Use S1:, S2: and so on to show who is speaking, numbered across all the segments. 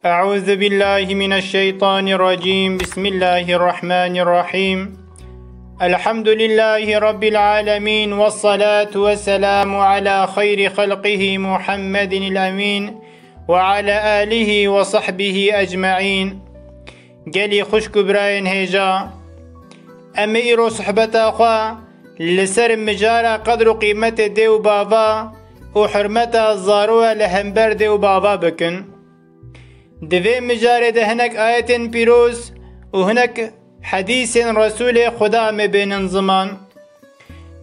S1: أعوذ بالله من الشيطان الرجيم. بسم الله الرحمن الرحيم. الحمد لله رب العالمين، والصلاة والسلام على خير خلقه محمد الأمين وعلى آله وصحبه أجمعين. قالي خشك براين هيجا أمير صحبة أخوة لسر مجارة قدر قيمة ديو بابا وحرمة الزاروة لهمبر ديو بابا بكن. دوی مجاره ده هنک آیت پیروز و هنک حدیث رسول خدا مبینن زمان.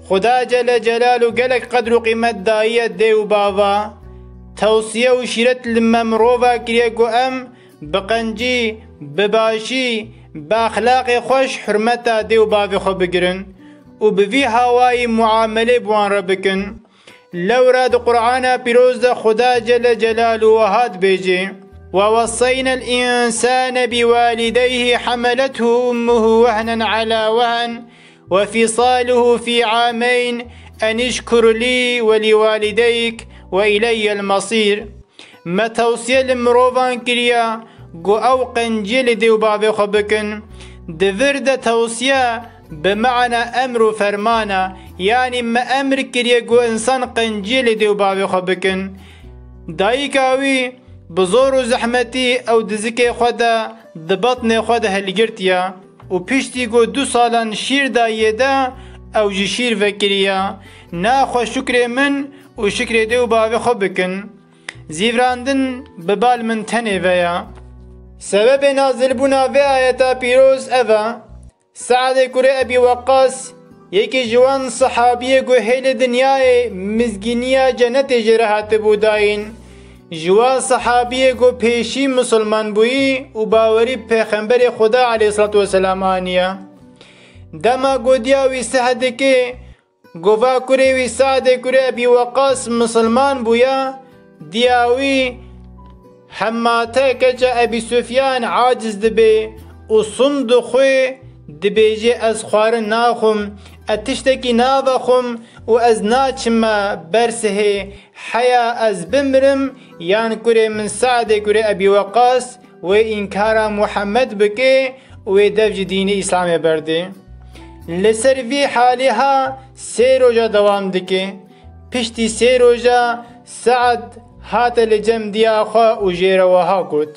S1: خدا جل جلاله قلق قدر و قیمت دایت دیو باوا توصیه و شیرت لممروفا کریگو ام بقنجی بباشی باخلاق خوش حرمتا دیو باوی خو بگرن و بوی هوای معامله بوان را بکن. لورا ده قرآن پیروز ده خدا جل جلاله وهاد بیجی: ووصينا الإنسان بوالديه حملته أمه وهنا على وهن وفصاله في عامين أن اشكر لي ولوالديك وإلي المصير. ما توصية لمروفان كريا قو أو قنجل ديو بابي خبكن دفرد توصية بمعنى أمر فرمانا، يعني ما أمر كريا قو إنسان قنجل ديو بابي خبكن دايكاوي بزور و زحمتی او دزک خدا دبطن خدا هلگرتیا و پشتی گو 2 سالان شیر دایه دا او جی شیر وکریا ناخو شکر من و شکر دیو باوی خو بکن. زیوراندن ببال من تنه ویا. سبب نازل بونا و آیتا پیروز اوه سعد کره ابی وقاص یکی جوان صحابیه گو هیل دنیای مزگینیا جنت جرحات بوداین. جوا صحابیه گو پیشی مسلمان بویی و باوری پیغمبر خدا علیه الصلاة والسلام آنیا. دما گو دیاوی سهده که گووا کره وی سعد کره ابی وقاص مسلمان بویا دیاوی حماته کجا ابی سفیان عاجز دبی و صند خوی دبیجی از خوار ناخم اتشتکی ناوخم و از ناچما برسه حیا از بمرم یان کره من سعد کره ابی وقاص و انکارا محمد بکه و دفج دین اسلام برده. لسر وی حالها 3 روزا دوام دکه. پشتی 3 روزا سعد هات لجم دیا خوا و جیروها کت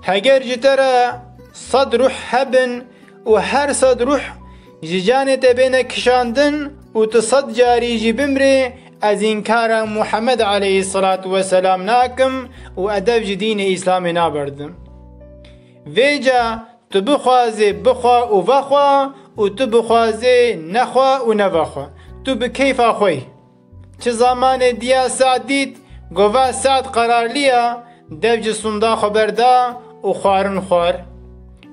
S1: هگر جتره 100 روح هبن و هر 100 روح جانت بین کشاندن و تصد جاری جی بمره از انکار محمد علیه الصلاة والسلام ناکم و ادب دین اسلام نابردم. ویجا تو بخوازه بخوا و وخوا و تو بخوازه نخوا و نوخوا تو بکیفا خوی. چه زمان دیا سعد دید گوه سعد قرار لیا دفج سندا خبردا و خوارن خوار.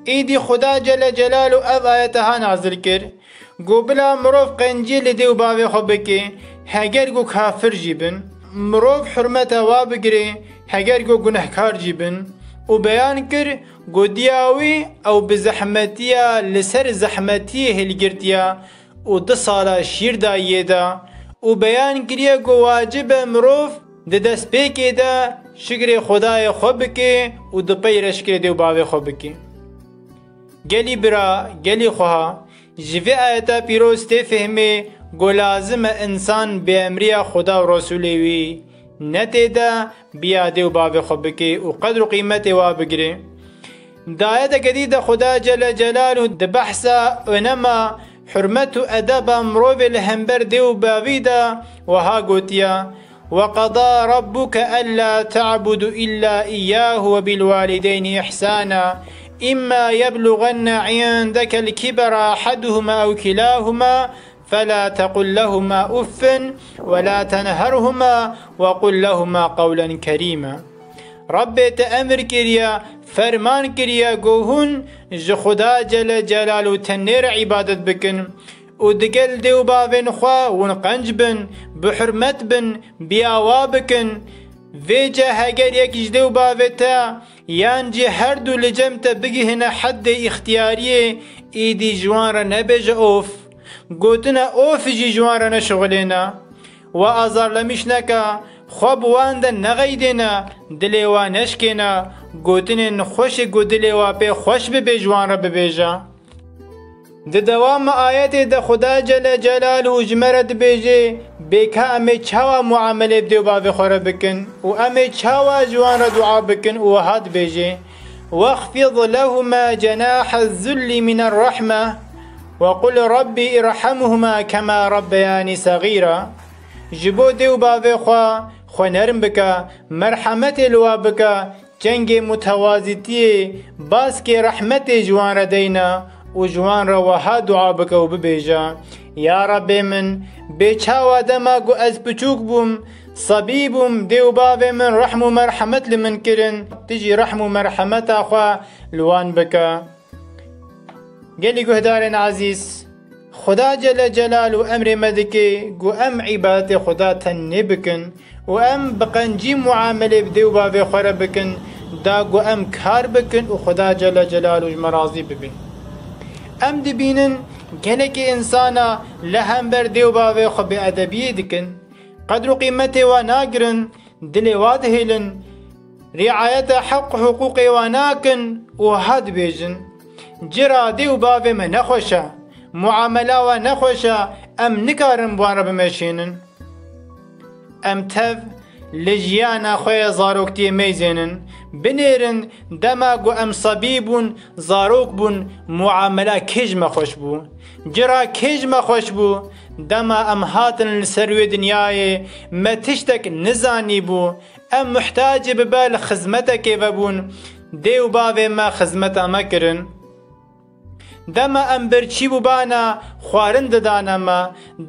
S1: ایدی خدا جل جلاله او آیتها نازل کر گو بلا مروف قنجیل دیو باوی خو بکی هگر گو کافر جیبن مروف حرمت وا بگری هگر گو گناهکار جیبن و بیان کر گو دیاوی او بزحمتیا لسر زحمتی هلگرتیا و 2 سالا شیر دایه دا و بیان کریا گو واجب مروف ده دست پیکی دا شکر خدای خو بکی و ده پیرش کر دیو باوی خو بکی. گلی برا گلی خواه جوی آیتا پیروز تی فهمه گو لازم انسان به امری خدا و رسولوی نتی دا بیاده و باب خو بکی و قدر و قیمت و بگره. دا آیتا جدید خدا جل جلاله ده بحثا ونما حرمت و ادب مروف لهمبر دیو باوی دا وها گوتیا: وقضى ربك ألا تعبدوا إلا إياه وبالوالدين إحسانا إما يبلغن عندك الكبر أحدهما أو كلاهما فلا تقل لهما أف ولا تنهرهما وقل لهما قولا كريما. رب تأمر كريا فرمان كريا قوهن جو خدا جل جلاله تنير عبادت بكن و دقل دیو باوین خوا ونقنج بن بحرمت بن بیاوا بکن. ویجا هگر یکیش دیو باویتا یان جی هر دو لجمتا بگی هنا حد اختیاریه ایدی جوان را نبیج اوف گوتنا اوف جی جوان را نشغلینا و آزار لمیش نکا خواب وانده نغیدینا دلی و نشکینا گوتنین خوش گو دلی و پی خوش ببی جوان را ببیجا. د دوام آیت د خدا جل جلاله جمرد بیجی بیکا امی چاوا معامله دیو باوی خوره بکن و امی چاوا جوان را دعا بکن و هاد بیجی واخفض لهما جناح الذل من الرحمة وقل ربي ارحمهما كما ربياني صغيرا. جبو دیو باوی خو نرم بکا مرحمت لوا بکا جنگ متوازیتی باس که رحمت جوان را دینا و جوان را وها دعا بکا و ببیجا یا رب من بیچاوا دما گو از بچوک بوم صبی بوم دیو باوی من رحم و مرحمت لمن کرن تجی رحم و مرحمت آخوا لوان بکا. گلی گهدارن عزیز خدا جل جلال و امر مدکی گو ام عبادت خدا تنی بکن و ام بقنجی معامله بدیو باوی خوره بکن دا گو ام کار بکن و خدا جل جلال و مرازی ببین. ام دبینن گلک انسانا لهم بر دیو باوی خو بی ادبیه دکن قدر و قیمت و ناگرن دل واد هیلن رعایت حق حقوق و ناکن و هاد بیجن جرا دیو باوی من نخوشه معامله و نخوشه ام نکارن بوان بمشینن ام تف لجیانا خوی زاروکتی میزینن بنیرن دما گو ام صبیبون زاروک بون معامله کج مخوش بو جرا کج مخوش بو دما ام هاتن لسروی دنیای ما تشتک نزانی بو ام محتاج ببال خزمتک ببون دیو باوی ما خزمتا مکرن دما ام برچی بو بانا خوارن ددانا ما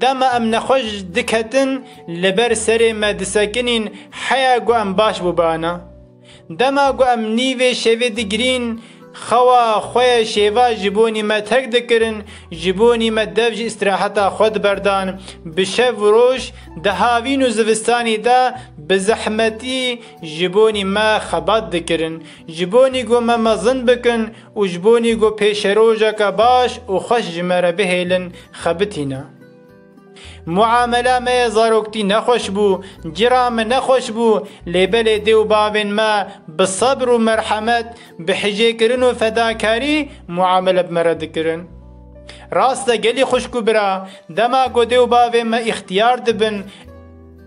S1: دما ام نخوش دکتن لبر سر ما دسکنین حیا گو ام باش بو بانا دما گو ام نیوه شوی دگرین خوا خوی شیوا جبونی ما تک دکرن جبونی ما دفج استراحتا خود بردان بشف روش دهاوین و زوستانی دا بزحمتی جبونی ما خبات دکرن جبونی گو ما مزن بکن و جبونی گو پیش روژا که باش و خوش جمره بهیلن خبتینا معامله ما زاروکتی نخوش بو جرام نخوش بو لیبل دیو باوین ما بصبر و مرحمت بحجه کرن و فداکاری معامله بمرد کرن راسته گلی خوشکو برا دما گو دیو باوین ما اختیار دبن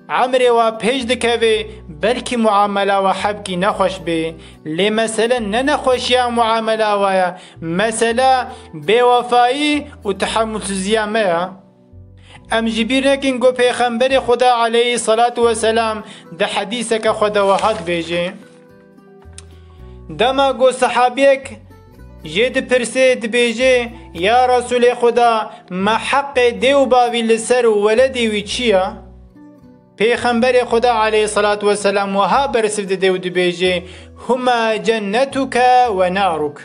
S1: عمره و پیش دکوی بلکی معامله و حبکی نخوش بی لی مثلا ننخوش یا معامله و مثلا بیوفایی و تحمل زیامه ام جبیر نکن گو پیغمبر خدا علیه صلاة و سلام ده حدیث که خدا وحد بیجه دما گو صحابیک جد پرسید بیجه یا رسول خدا ما حق دیو باوی لسر ولدی وی چیه پیغمبر خدا علیه صلاة و سلام وها برسید دیو دی بیجه هما جنتک و نارک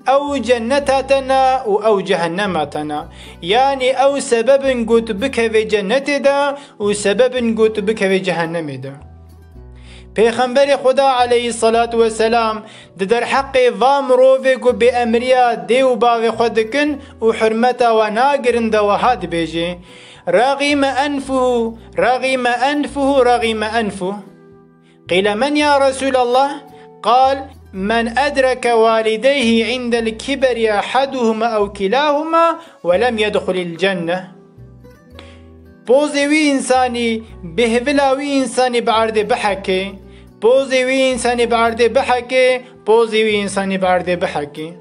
S1: او جنتاتنا او جهنماتنا يعني او سبب قلت بك في جنت دا و سبب قلت بك في جهنم دا پیغمبر خدا علیه الصلاة والسلام در حق وام روفي قو بأمريا ديو باوي خودكن و حرمتا و ناقرن دا وهاد بيجي رغم أنفه رغم أنفه رغم أنفه قيل من يا رسول الله قال من أدرك والديه عند الكبر أحدهما أو كلاهما ولم يدخل الجنة بوزوي إنساني بهفلاوي إنساني بعرض بحكي بوزوي إنساني بعرض بحكي بوزوي إنساني بعرض بحكي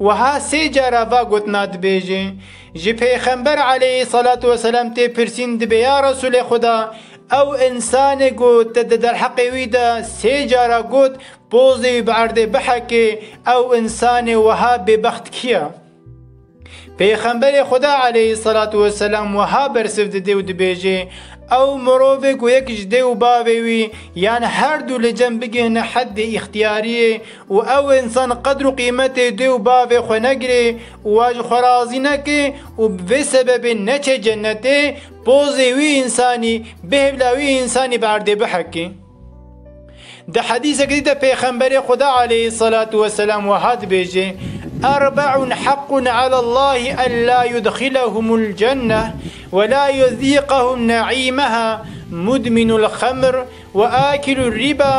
S1: وها سيجارة فاقوت ناد بيجي جي پیغمبر عليه الصلاة والسلام تي پرسين دبي يا رسول خدا او انسان قوت در حقی دا سيجارة قوت بوزي بعرض بحكي او انسان وها ببخت كيا پیغمبر خدا علیه الصلاة والسلام وها برسفت دیو دبیجه او مروفق و یک جدیو باوی یعنی هر دو لجن بگهن حد اختیاریه و او انسان قدر و قیمت دیو باوی خو نگره و واج خرازی نکه و به سبب نچه جنته بوزوی انسانی بهبلاوی انسانی بعرض بحكي ده حديث كده پیغمبر خدا عليه الصلاة والسلام وهاد بيجي أربع حق على الله ألا يدخلهم الجنة ولا يذيقهم نعيمها مدمن الخمر وآكل الربا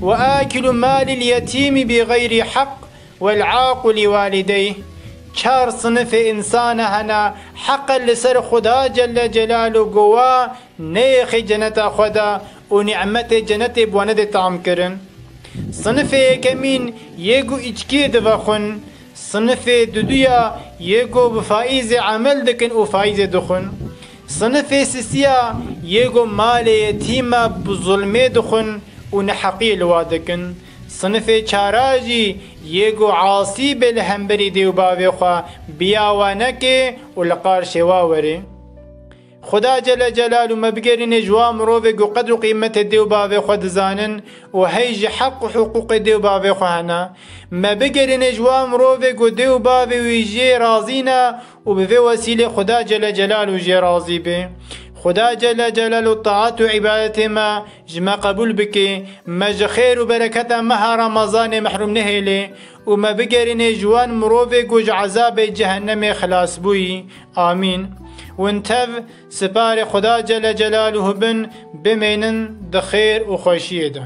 S1: وآكل مال اليتيم بغير حق والعاق لوالديه. چار صنف انسان هنا حق لسر خدا جل جلاله قوا نيخ جنت خدا و نعمت جنت بواند طعم کرن. صنف كمين يگو اچكي دفخن، صنف دودويا يگو بفائز عمل دكن و فائز دخن، صنف سسيا يگو مال يتيما بظلمه دخن و نحقي لوادكن، صنف چاراجي يگو عاصي بالهمبري ديو باوخوا بياوانك و لقار شواوري. خدا جل جلاله ما بقرن جوا مروفق وقدر قيمة الديو بابي خود زانن وهيج حق حقوق الديو بابي خوهنا ما بقرن جوا مروفق وديو بابي ويجي رازينا وبفي وسيلة خدا جل جلاله جي رازي به. خدا جل جلاله الطاعات وعبادته ما جما قبول بك ما خير وبركته مها رمضان محروم نهيلي وما بقرن جوان مروفق وج عذاب جهنم خلاص بوي آمين. وانتف سپار خدا جل جلاله بن بمینن دخير و خوشیه ده.